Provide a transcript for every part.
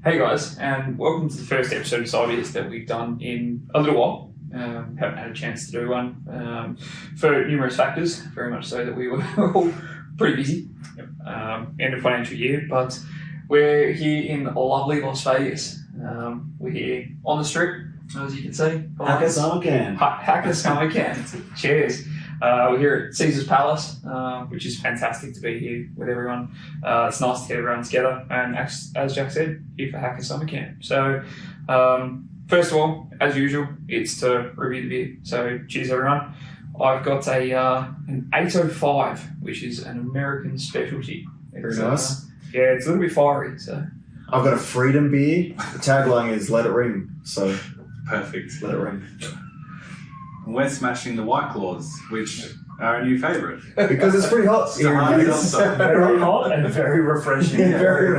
Hey guys, and welcome to the first episode of Cybeers that we've done in a little while. Haven't had a chance to do one for numerous factors, very much so that we were all pretty busy. End of financial year, but we're here in lovely Las Vegas. We're here on the strip, as you can see. Hacker Summer Camp. Hacker Summer Camp. Cheers. We're here at Caesar's Palace, which is fantastic to be here with everyone. It's nice to get everyone together, and as Jack said, here for Hacker Summer Camp. So, first of all, as usual, it's to review the beer. So, cheers everyone. I've got an 805, which is an American specialty. Very nice. Yeah, it's a little bit fiery. So, I've got a Freedom beer. The tagline is "Let it ring." So, perfect. Let it ring. We're smashing the White Claws, which are a new favourite. Because it's pretty hot. Very hot and very refreshing. Yeah, very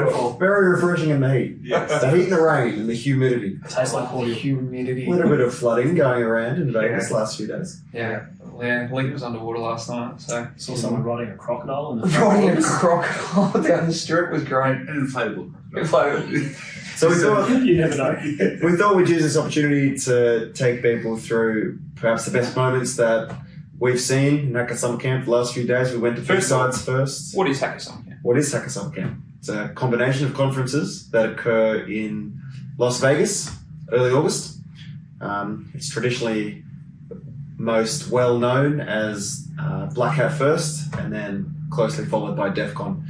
refreshing in the heat. Yes. The heat and the rain and the humidity. It tastes like cordial. humidity. A little bit of flooding going around in Vegas last few days. Yeah, Link was underwater last night, so Saw someone riding a crocodile in the riding a crocodile down the strip was great. An inflatable. So we thought You never know. we thought we'd use this opportunity to take people through perhaps the best moments that we've seen in Hacker Summer Camp the last few days. We went to B-Sides first. What is Hacker Summer Camp? What is Hacker Summer Camp? It's a combination of conferences that occur in Las Vegas, early August. It's traditionally most well known as Black Hat first, and then closely followed by DEF CON.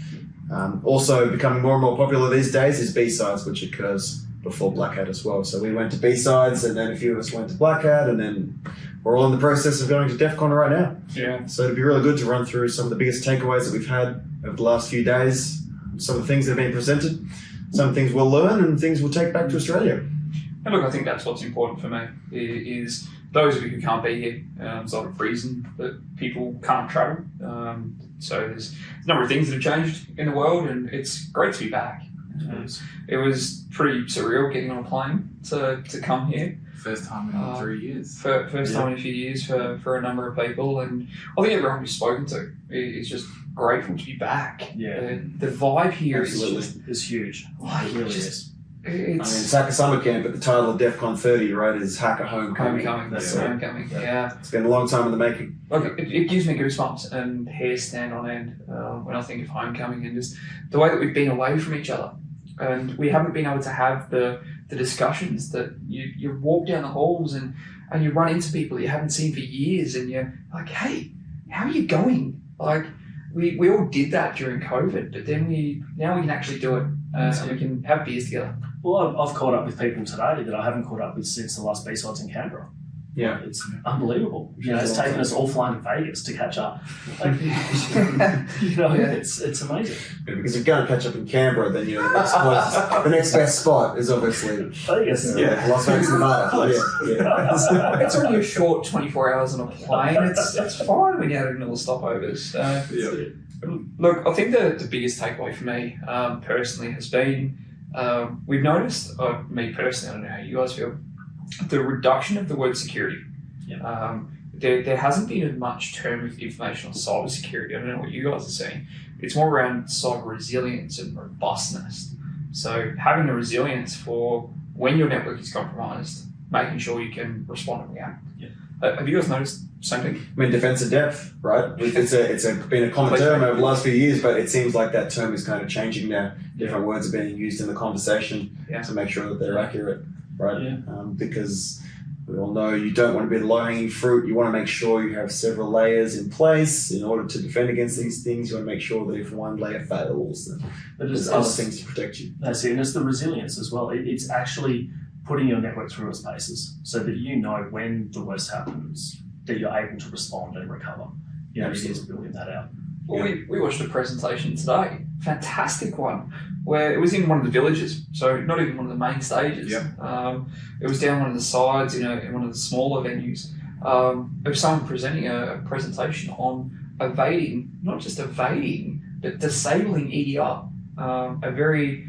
Also becoming more and more popular these days is B-Sides, which occurs before Black Hat as well. So we went to B-Sides, and then a few of us went to Black Hat, and then we're all in the process of going to DEF CON right now. Yeah. So it'd be really good to run through some of the biggest takeaways that we've had over the last few days, some of the things that have been presented, some things we'll learn, and things we'll take back to Australia. And look, I think that's what's important for me, is those of you who can't be here, there's a lot of reason that people can't travel. So there's a number of things that have changed in the world, and it's great to be back. It was pretty surreal getting on a plane to come here. First time in 3 years. First time in a few years for a number of people, and I think everyone we've spoken to is just grateful to be back. Yeah. The vibe here Absolutely. is just, It's huge. like, It really just- is. it's It's Hacker Summer Camp, but the title of DEF CON 30, right, is Hacker Homecoming. homecoming. That's So homecoming. Yeah. it's been a long time in the making. Look, it gives me goosebumps and hair stand on end when I think of homecoming and just the way that we've been away from each other, and we haven't been able to have the discussions that you walk down the halls and you run into people you haven't seen for years, and you're like, hey, how are you going? Like we all did that during COVID, but then now we can actually do it, and we can have beers together. Well, I've caught up with people today that I haven't caught up with since the last B-Sides in Canberra. Yeah. It's unbelievable. It's taken us all flying to Vegas to catch up. Like, it's amazing. Because if you're going to catch up in Canberra, then the next best spot is obviously Vegas. Las Vegas, Nevada. Yeah. It's only a short 24 hours on a plane. It's fine when you have little stopovers. Look, I think the biggest takeaway for me personally has been we've noticed, me personally, I don't know how you guys feel, the reduction of the word security. Yeah. There hasn't been as much term with information on cyber security. I don't know what you guys are saying. It's more around cyber resilience and robustness. So having the resilience for when your network is compromised, making sure you can respond and react. Yeah. Have you guys noticed something? I mean, defense in depth, right? It's been a common term over the last few years, but it seems like that term is kind of changing now. Different words are being used in the conversation to make sure that they're accurate, right? Yeah. Because we all know you don't want to be the low-hanging fruit. You want to make sure you have several layers in place in order to defend against these things. You want to make sure that if one layer fails, then there's other things to protect you. That's it, and it's the resilience as well. It's actually putting your network through its paces so that you know when the worst happens, that you're able to respond and recover. It is building that out. Well, we watched a presentation today, fantastic one, where it was in one of the villages, so not even one of the main stages. It was down one of the sides in one of the smaller venues. It was someone presenting a presentation on evading, not just evading, but disabling EDR, a very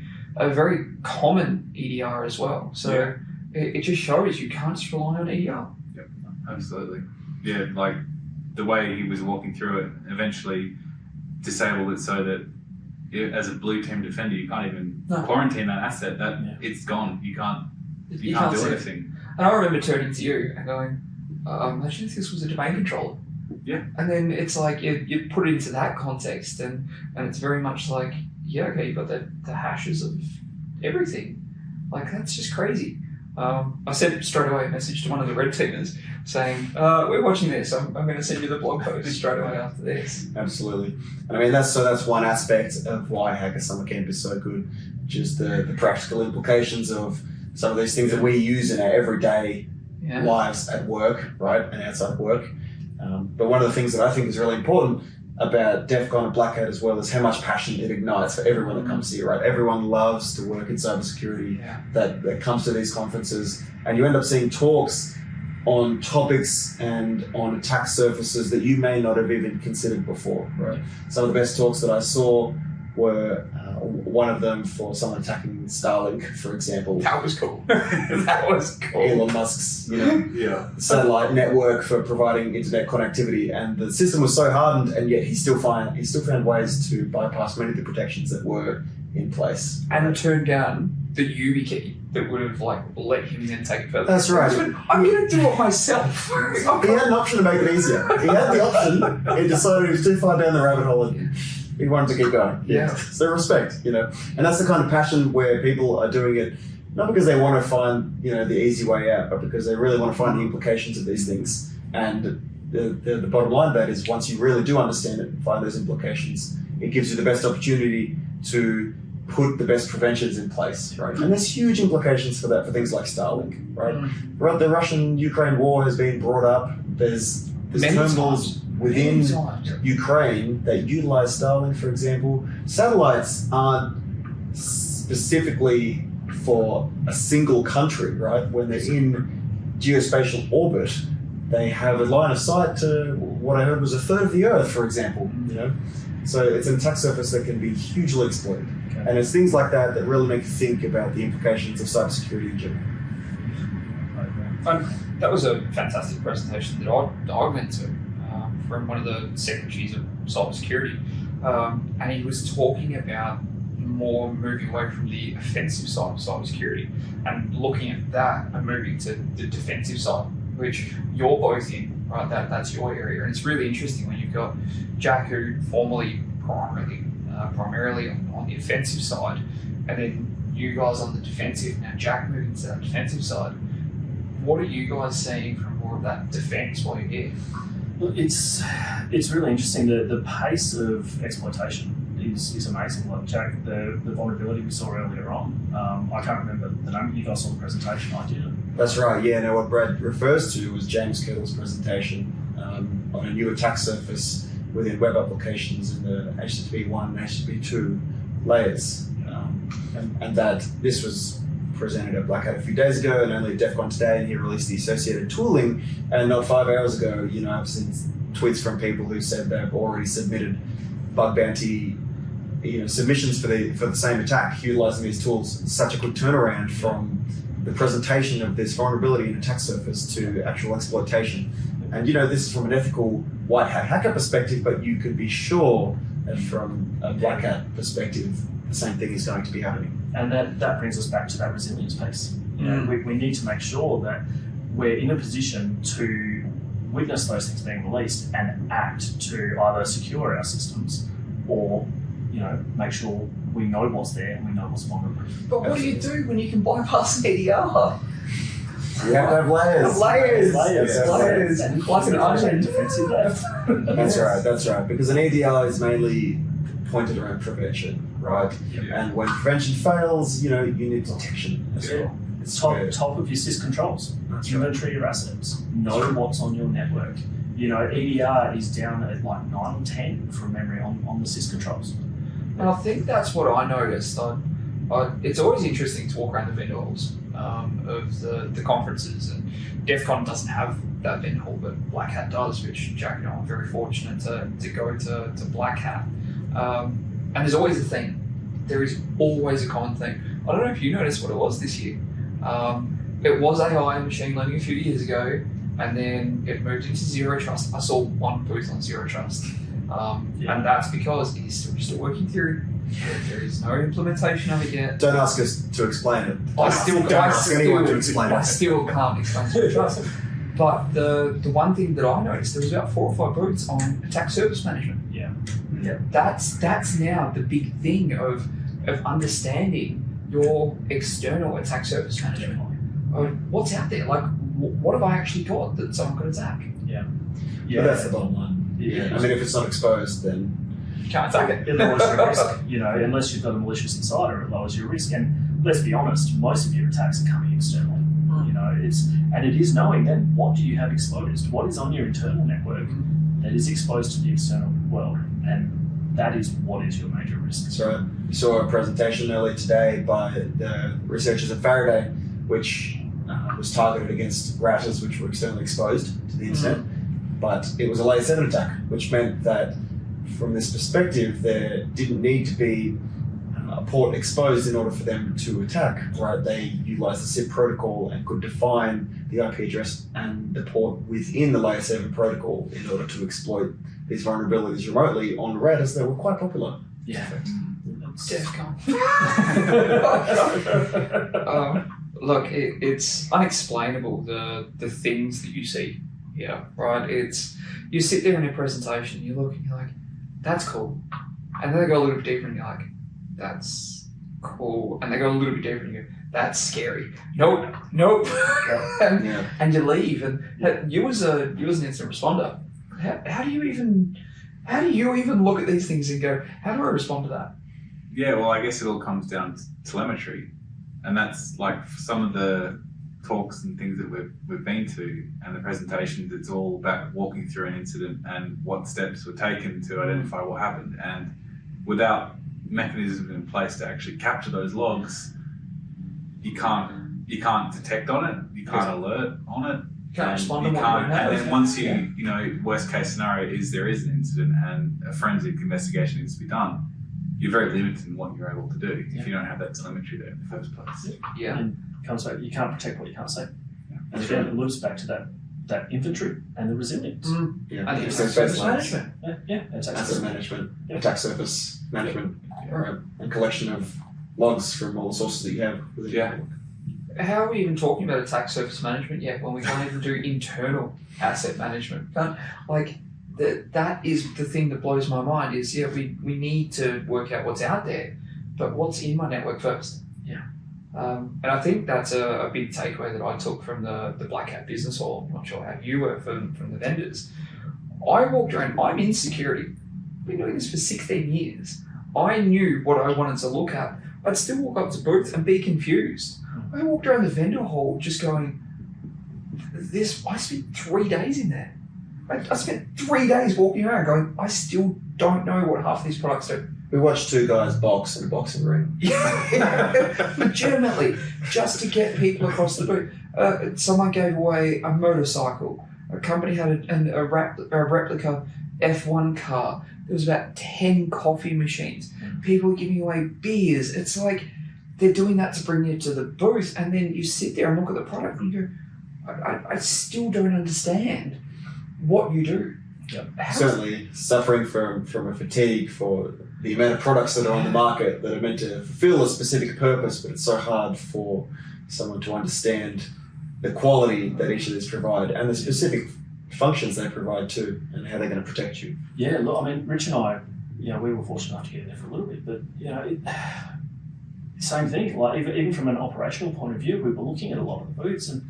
common EDR as well. So it just shows you can't just rely on EDR. Yep, absolutely. Yeah, like the way he was walking through it, eventually disabled it so that as a blue team defender, you can't even No. quarantine that asset. That Yeah. it's gone. You can't You do see it. anything. And I remember turning to you and going, imagine if this was a domain controller. Yeah. And then it's like you put it into that context, and it's very much like, yeah, okay, you've got the hashes of everything. Like, that's just crazy. I sent straight away a message to one of the red teamers saying, we're watching this. I'm going to send you the blog post straight away after this. Absolutely. And I mean, that's one aspect of why Hacker Summer Camp is so good, just the practical implications of some of these things that we use in our everyday Yeah. lives at work, right, and outside of work. But one of the things that I think is really important about DEF CON and Black Hat as well is how much passion it ignites for everyone that comes here, right? Everyone loves to work in cybersecurity Yeah. that comes to these conferences, and you end up seeing talks on topics and on attack surfaces that you may not have even considered before, right? Some of the best talks that I saw were one of them for someone attacking Starlink, for example. That was cool. That was cool. Elon Musk's, Yeah. satellite network for providing internet connectivity, and the system was so hardened, and yet he still found ways to bypass many of the protections that were in place. And turned down the YubiKey that would have let him then take it further. That's right. He went, I'm going to do it myself. He had an option to make it easier. He had the option. He decided he was too far down the rabbit hole and he wanted to keep going. Yeah. So respect, And that's the kind of passion where people are doing it, not because they want to find, the easy way out, but because they really want to find the implications of these things. And the bottom line of that is once you really do understand it and find those implications, it gives you the best opportunity to put the best preventions in place, right? And there's huge implications for that for things like Starlink, right? Right, the Russian-Ukraine war has been brought up. There's Many terminals times. within Many times. Ukraine that utilize Starlink, for example. Satellites aren't specifically for a single country, right? When they're in geospatial orbit, they have a line of sight to what I heard was a third of the Earth, for example. So it's an attack surface that can be hugely exploited. Okay. And it's things like that that really make you think about the implications of cybersecurity in general. That was a fantastic presentation that I went to from one of the secretaries of cybersecurity, and he was talking about more moving away from the offensive side of cybersecurity and looking at that and moving to the defensive side, which you're both in, right? That's your area, and it's really interesting when you've got Jack, who formerly primarily on the offensive side, and then you guys on the defensive. Now Jack moving to that defensive side. What are you guys seeing from more of that defense while you're here? Look, it's really interesting. The pace of exploitation is amazing. Like Jack, the vulnerability we saw earlier on. I can't remember the name. You guys saw the presentation. I did. That's right, yeah. Now what Brad refers to was James Kirtle's presentation on a new attack surface within web applications in the HTTP1 and HTTP2 layers. And that this was presented at Black Hat a few days ago and only at DEF CON today, and he released the associated tooling. And not 5 hours ago, I've seen tweets from people who said they've already submitted bug bounty submissions for the same attack utilizing these tools. It's such a quick turnaround from the presentation of this vulnerability in attack surface to actual exploitation. And this is from an ethical white hat hacker perspective, but you could be sure that from a Black Hat perspective, the same thing is going to be happening. And that brings us back to that resilience piece. We need to make sure that we're in a position to witness those things being released and act to either secure our systems or make sure we know what's there and we know what's vulnerable. But what do you do when you can bypass an EDR? You have to have layers. Layers. And Like an onion. defensive depth. That's right. Because an EDR is mainly pointed around prevention, right? Yeah. And when prevention fails, you need detection as well. It's Top of your sys controls. That's right. Inventory your assets. Know what's on your network. EDR is down at like 9 or 10 from memory on the sys controls. And I think that's what I noticed. It's always interesting to walk around the vendor halls of the conferences, and DEF CON doesn't have that vendor hall, but Black Hat does, which Jack and I are very fortunate to go to Black Hat. And there's always a theme. There is always a common theme. I don't know if you noticed what it was this year. It was AI and machine learning a few years ago, and then it moved into zero trust. I saw one booth on zero trust, And that's because it is still just a working theory. There is no implementation of it yet. Don't ask us to explain it. I Don't ask anyone to explain I it. still can't explain Zero Trust. But the one thing that I noticed, there was about 4 or 5 booths on attack surface management. Yeah. That's now the big thing of understanding your external attack surface management. What's out there? Like, what have I actually got that someone could attack? But that's the bottom line. Yeah. I mean, if it's not exposed, then You can't attack it. It lowers your risk, unless you've got a malicious insider, it lowers your risk. And let's be honest, most of your attacks are coming externally. It is knowing then what do you have exposed, what is on your internal network that is exposed to the external world, and that is what is your major risk. So I saw a presentation earlier today by the researchers at Faraday, which was targeted against routers which were externally exposed to the internet, but it was a layer 7 attack, which meant that from this perspective, there didn't need to be a port exposed in order for them to attack, right? They utilized the SIP protocol and could define the IP address and the port within the layer 7 protocol in order to exploit these vulnerabilities remotely on routers that were quite popular. Yeah. DEFCON. Look, it's unexplainable, the things that you see here, right? You sit there in a presentation, you look and you're like, that's cool. And then they go a little bit deeper and you're like, that's cool. And they go a little bit deeper and you go, that's scary. Nope. And you leave. And you as an incident responder, how do you even look at these things and go, how do I respond to that? Yeah, well, I guess it all comes down to telemetry. And that's like some of the talks and things that we've been to and the presentations, it's all about walking through an incident and what steps were taken to identify what happened. And without mechanisms in place to actually capture those logs, you can't detect on it, you can't alert on it. Can't respond you to can't, what and then once worst case scenario is there is an incident and a forensic investigation needs to be done, you're very limited in what you're able to do if you don't have that telemetry there in the first place. Yeah. And comes back, you can't protect what you can't say. And again, it loops back to that inventory and the resilience. Yeah. And Attack surface management. asset management, attack surface management, and collection of logs from all the sources that you have within your network. How are we even talking about attack surface management yet when we can't even do internal asset management? But that is the thing that blows my mind is, we need to work out what's out there, but what's in my network first? And I think that's a big takeaway that I took from the Black Hat Business Hall. I'm not sure how you were from the vendors. I walked around, I'm in security. I've been doing this for 16 years. I knew what I wanted to look at. I'd still walk up to booths and be confused. I walked around the vendor hall just going, I spent 3 days in there. I spent 3 days walking around going, I still don't know what half these products do. We watched 2 guys box in a boxing ring. Legitimately, just to get people across the booth. Someone gave away a motorcycle. A company had a replica F1 car. There was about 10 coffee machines. People were giving away beers. It's like they're doing that to bring you to the booth, and then you sit there and look at the product and you go, I still don't understand what you do. Certainly suffering from a fatigue for the amount of products that are on the market that are meant to fulfill a specific purpose, but it's so hard for someone to understand the quality that each of these provide and the specific functions they provide too, and how they're going to protect you. Yeah, look, I mean, Rich and I, we were fortunate enough to get in there for a little bit, but same thing. Like even from an operational point of view, we were looking at a lot of the booths, and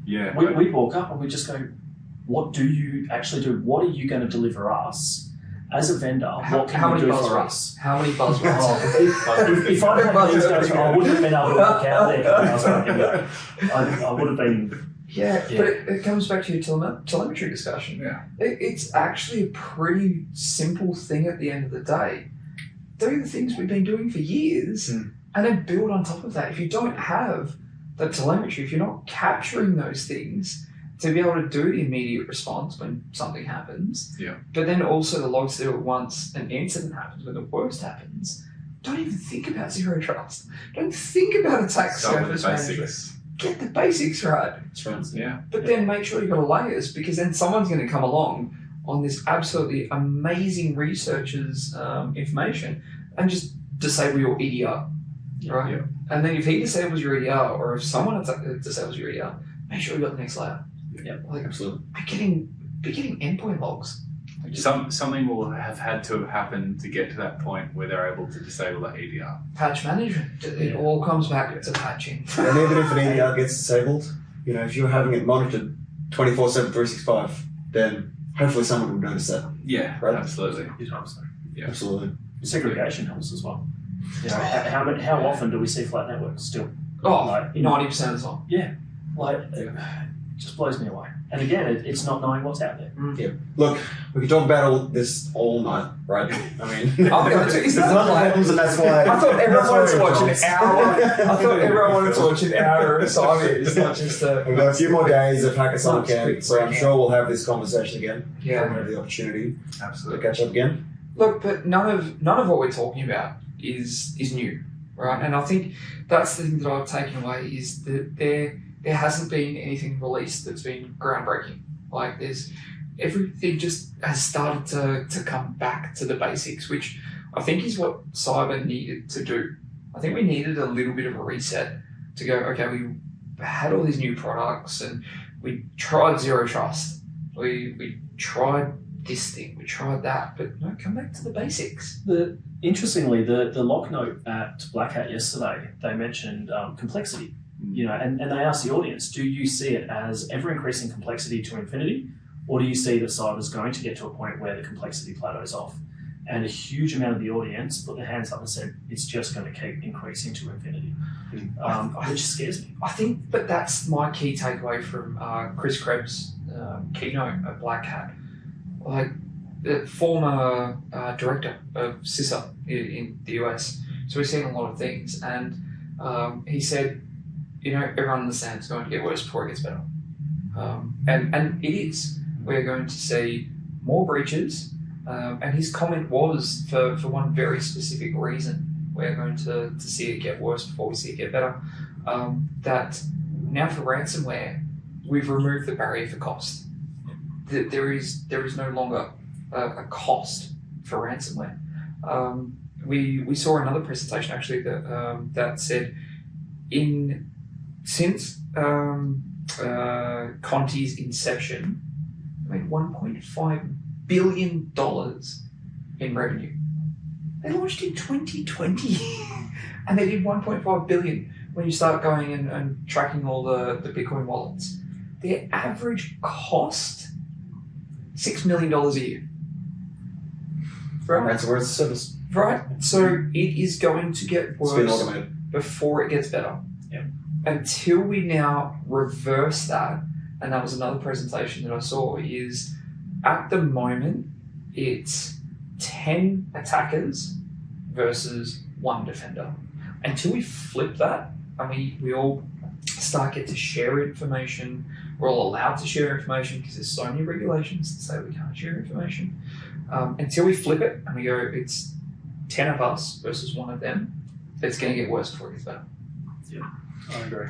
we'd walk up and we'd just go, what do you actually do? What are you going to deliver us as a vendor? What can you do for us? How many buzzwords? If I had these guys, I wouldn't have been able to walk out there. I would have been. Yeah. But it comes back to your telemetry discussion. Yeah. It's actually a pretty simple thing at the end of the day. Do the things we've been doing for years and then build on top of that. If you don't have the telemetry, if you're not capturing those things to be able to do the immediate response when something happens, but then also the logs to do it once an incident happens, when the worst happens, don't even think about zero trust. Don't think about attack surface management. Get the basics right. That's right. Yeah. But then make sure you've got layers, because then someone's going to come along on this absolutely amazing researcher's information and just disable your EDR, right? Yeah. And then if he disables your EDR, or if someone disables your EDR, make sure you got the next layer. Yeah, like absolutely. Be getting endpoint logs. Something will have had to have happened to get to that point where they're able to disable that EDR. Patch management. It all comes back to patching. And even if an EDR gets disabled, if you're having it monitored 24/7, 365, then hopefully someone will notice that. Yeah, Right. absolutely. Yeah. Absolutely. Segregation helps as well. How often do we see flat networks still? Oh, Like, 90% of the time. It just blows me away. And again, it's not knowing what's out there. Look, we could talk about all this all night, right? I mean, Is there's that other like, problems, and that's why. I thought everyone wanted to watch an Jobs. hour. I thought everyone wanted to watch an hour of Cybeers, not just We've got a few more days of Not Hackathon just camp, quick so I'm recap. sure we'll have this conversation again. Yeah. We'll have the opportunity to Absolutely. catch up again. Look, but none of what we're talking about is new, right? And I think that's the thing that I've taken away is that there hasn't been anything released that's been groundbreaking. Like everything just has started to come back to the basics, which I think is what cyber needed to do. I think we needed a little bit of a reset to go, okay, we had all these new products and we tried zero trust. We tried this thing, we tried that, but no, come back to the basics. Interestingly, the lock note at Black Hat yesterday, they mentioned complexity. And they asked the audience, do you see it as ever increasing complexity to infinity, or do you see that cyber's going to get to a point where the complexity plateaus off? And a huge amount of the audience put their hands up and said, it's just going to keep increasing to infinity, which scares me. I think, but that's my key takeaway from Chris Krebs' keynote at Black Hat. Like, the former director of CISA in the US, so we've seen a lot of things, and he said, everyone understands it's going to get worse before it gets better. And it is. We're going to see more breaches, and his comment was for one very specific reason. We're going to see it get worse before we see it get better. That now for ransomware, we've removed the barrier for cost. There is no longer a cost for ransomware. We saw another presentation actually that said since Conti's inception, made $1.5 billion in revenue. They launched in 2020 and they did $1.5 billion. When you start going and tracking all the Bitcoin wallets, their average cost $6 million a year. Right? Ransomware as a service. Right? So it is going to get It's been worse automated. before it gets better. Yeah. Until we now reverse that, and that was another presentation that I saw, is at the moment it's 10 attackers versus 1 defender. Until we flip that, and we all start get to share information, we're all allowed to share information because there's so many regulations that say we can't share information. Until we flip it and we go, it's 10 of us versus 1 of them, it's going to get worse before it gets better. I agree.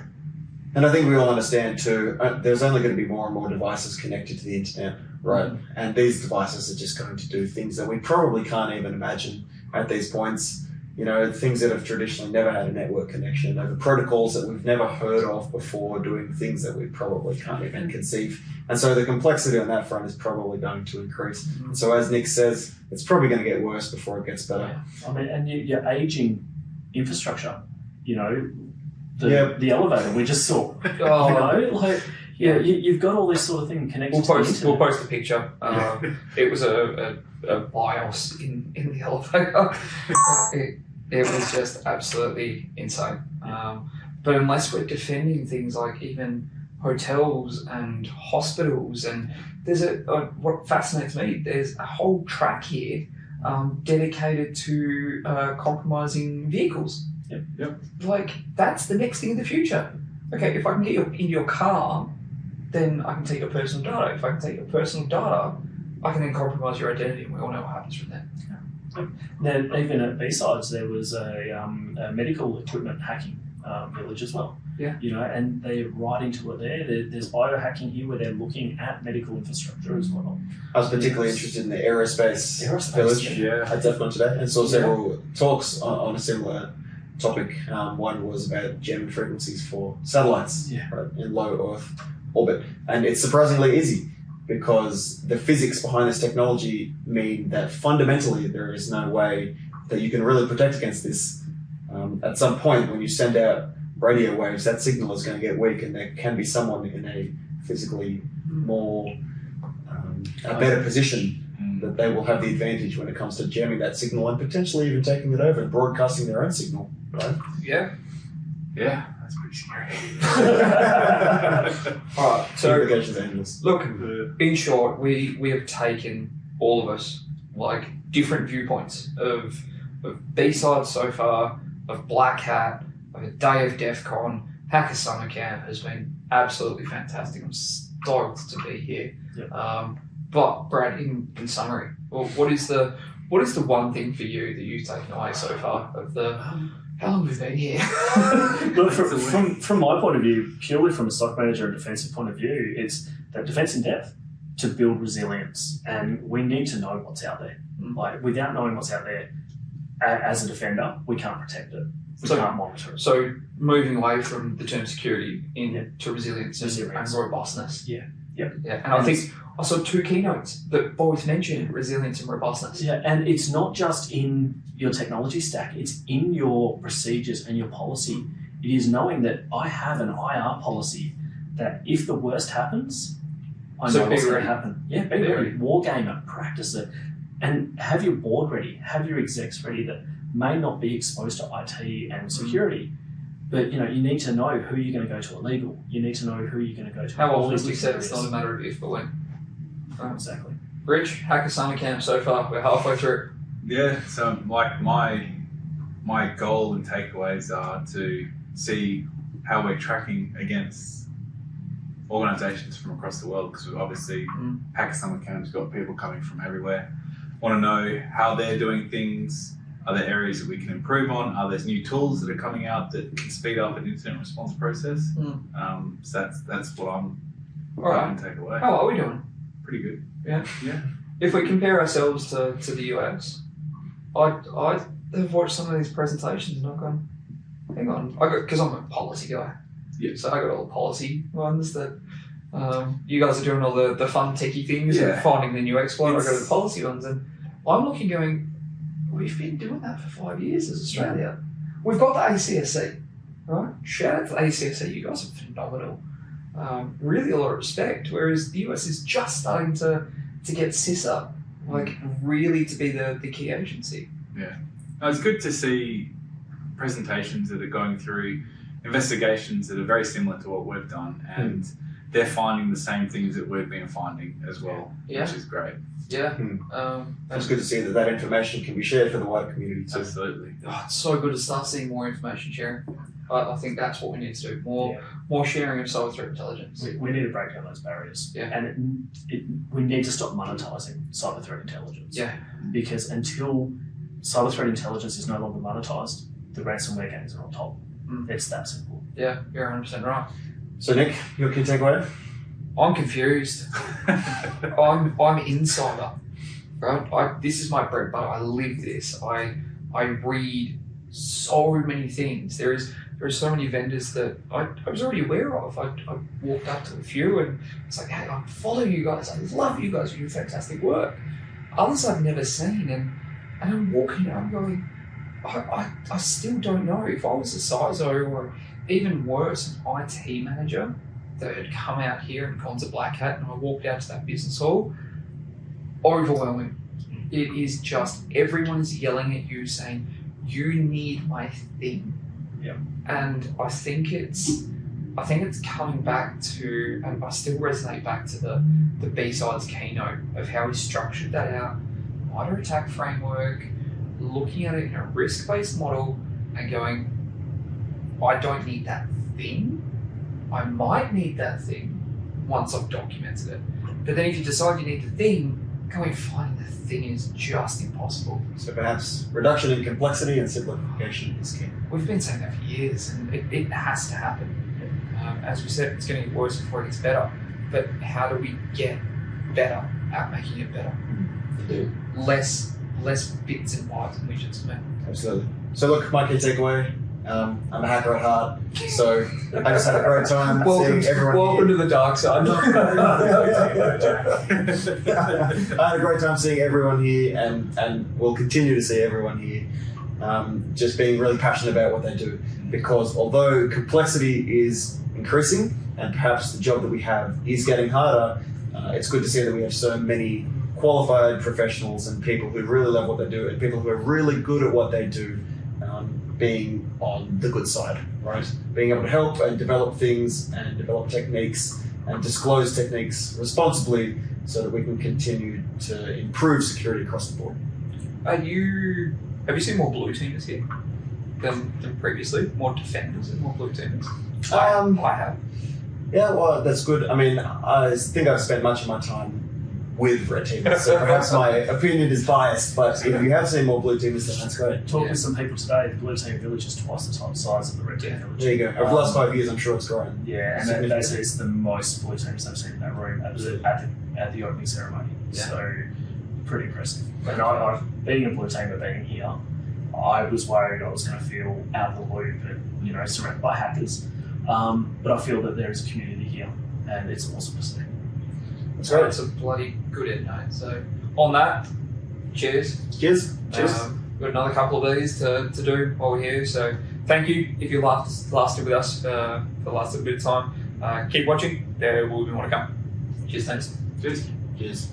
And I think we all understand too, there's only going to be more and more devices connected to the internet, right? And these devices are just going to do things that we probably can't even imagine at these points. Things that have traditionally never had a network connection, over protocols that we've never heard of before, doing things that we probably can't even conceive. And so the complexity on that front is probably going to increase. And so as Nick says, it's probably going to get worse before it gets better. I mean, and your aging infrastructure, the elevator we just saw. You've got all this sort of thing connected to the internet. We'll post a picture. It was a BIOS in the elevator. It was just absolutely insane. But unless we're defending things like even hotels and hospitals, and there's what fascinates me, there's a whole track here dedicated to compromising vehicles. Yep. Like, that's the next thing in the future. Okay, if I can get into your car, then I can take your personal data. If I can take your personal data, I can then compromise your identity, and we all know what happens from there. Then even at B-Sides, there was a medical equipment hacking village as well. Yeah. And they're right into it there. There's biohacking here where they're looking at medical infrastructure as well. I was particularly interested in the aerospace village at DEFCON today, and saw several talks on a similar topic. One was about jamming frequencies for satellites right, in low Earth orbit, and it's surprisingly easy because the physics behind this technology mean that fundamentally there is no way that you can really protect against this. At some point, when you send out radio waves, that signal is going to get weak, and there can be someone in a physically more a better position that they will have the advantage when it comes to jamming that signal and potentially even taking it over and broadcasting their own signal. Right? Yeah, that's pretty scary. All right, so Implications, angels. look, in short, we have taken, all of us, like different viewpoints of B-sides so far, of Black Hat, of a day of DEF CON. Hacker Summer Camp has been absolutely fantastic. I'm stoked to be here. Yep. But Brad, in summary, well, what is the one thing for you that you've taken away so far of the how long have we been here? Look, from my point of view, purely from a stock manager and defensive point of view, it's that defense in depth to build resilience, and we need to know what's out there. Like, without knowing what's out there, as a defender, we can't protect it. We can't monitor it. So moving away from the term security into resilience and robustness. Yeah. And I think I saw two keynotes that both mentioned resilience and robustness. Yeah, and it's not just in your technology stack, it's in your procedures and your policy. It is knowing that I have an IR policy that if the worst happens, I know what's going to happen. Yeah, be ready. War game it, practice it, and have your board ready, have your execs ready that may not be exposed to IT and security. But you need to know who you're going to go to at legal. You need to know who you're going to go to. How often we said it's not a matter of if but when. Exactly. Rich, Hacker Summer Camp so far, we're halfway through. Yeah, so like my goal and takeaways are to see how we're tracking against organisations from across the world, because obviously Hacker Summer Camp's got people coming from everywhere. Want to know how they're doing things. Are there areas that we can improve on? Are there new tools that are coming out that can speed up an incident response process? So that's what I'm going to take away. How are we doing? Pretty good. Yeah. Yeah. If we compare ourselves to the US, I have watched some of these presentations and I've gone, hang on, because I'm a policy guy. Yeah. So I got all the policy ones that you guys are doing all the fun techie things and finding the new exploit. I go to the policy ones and I'm looking going, we've been doing that for 5 years as Australia. We've got the ACSC, right? Shout out to the ACSC, you guys are phenomenal. Really a lot of respect, whereas the US is just starting to get CISA, like really to be the key agency. Yeah. No, it's good to see presentations that are going through investigations that are very similar to what we've done, and they're finding the same things that we've been finding as well, which is great. Yeah. It's good to see that information can be shared for the wider community too. Absolutely. Oh, it's so good to start seeing more information sharing. I think that's what we need to do. More sharing of cyber threat intelligence. We need to break down those barriers. Yeah. And we need to stop monetizing cyber threat intelligence. Yeah. Because until cyber threat intelligence is no longer monetized, the ransomware gains are on top. It's that simple. Yeah, you're 100% right. So Nick, your key takeaway? I'm confused. I'm in cyber, right? This is my bread and butter. I live this. I read so many things. There are so many vendors that I was already aware of. I walked up to a few and it's like, hey, I follow you guys. I love you guys. You do fantastic work. Others I've never seen, and I'm walking around going, I still don't know. If I was a CISO or even worse, an IT manager that had come out here and gone to Black Hat and I walked out to that business hall, overwhelming. It is just, everyone is yelling at you saying, you need my thing. Yeah. And I think it's coming back to, and I still resonate back to the B-Sides keynote of how he structured that out, MITRE ATT&CK framework, looking at it in a risk-based model and going, I don't need that thing. I might need that thing once I've documented it. But then if you decide you need the thing, going finding the thing is just impossible. So perhaps reduction in complexity and simplification is key. We've been saying that for years, and it has to happen. As we said, it's going to get worse before it gets better. But how do we get better at making it better? Indeed. Less bits and bytes and widgets, man. Absolutely. So look, my key takeaway, I'm a hacker at heart, so I just had a great time seeing everyone welcome here. to the dark side. I had a great time seeing everyone here, and we'll continue to see everyone here. Just being really passionate about what they do, because although complexity is increasing and perhaps the job that we have is getting harder, it's good to see that we have so many qualified professionals and people who really love what they do and people who are really good at what they do, being on the good side, right? Being able to help and develop things and develop techniques and disclose techniques responsibly so that we can continue to improve security across the board. Have you seen more blue teamers here than previously? More defenders and more blue teamers? I have. Yeah, well, that's good. I mean, I think I've spent much of my time with red teamers, so perhaps my opinion is biased, but if you have seen more blue teamers, then that's great. Talking to some people today, the blue team village is twice the size of the red team village. There you go. Over the last 5 years, I'm sure it's grown. Yeah, and they say it's the most blue teams they've seen in that room at the opening ceremony. Yeah. So, pretty impressive. And I being a blue teamer, being here, I was worried I was going to feel out of the loop and, surrounded by hackers. But I feel that there is a community here, and it's awesome to see. That's great. It's a bloody good end, mate. So, on that, cheers. Cheers. We've got another couple of these to do while we're here. So, thank you if you lasted with us for the last little bit of time. Keep watching. There will be more to come. Cheers, thanks. Cheers. Cheers.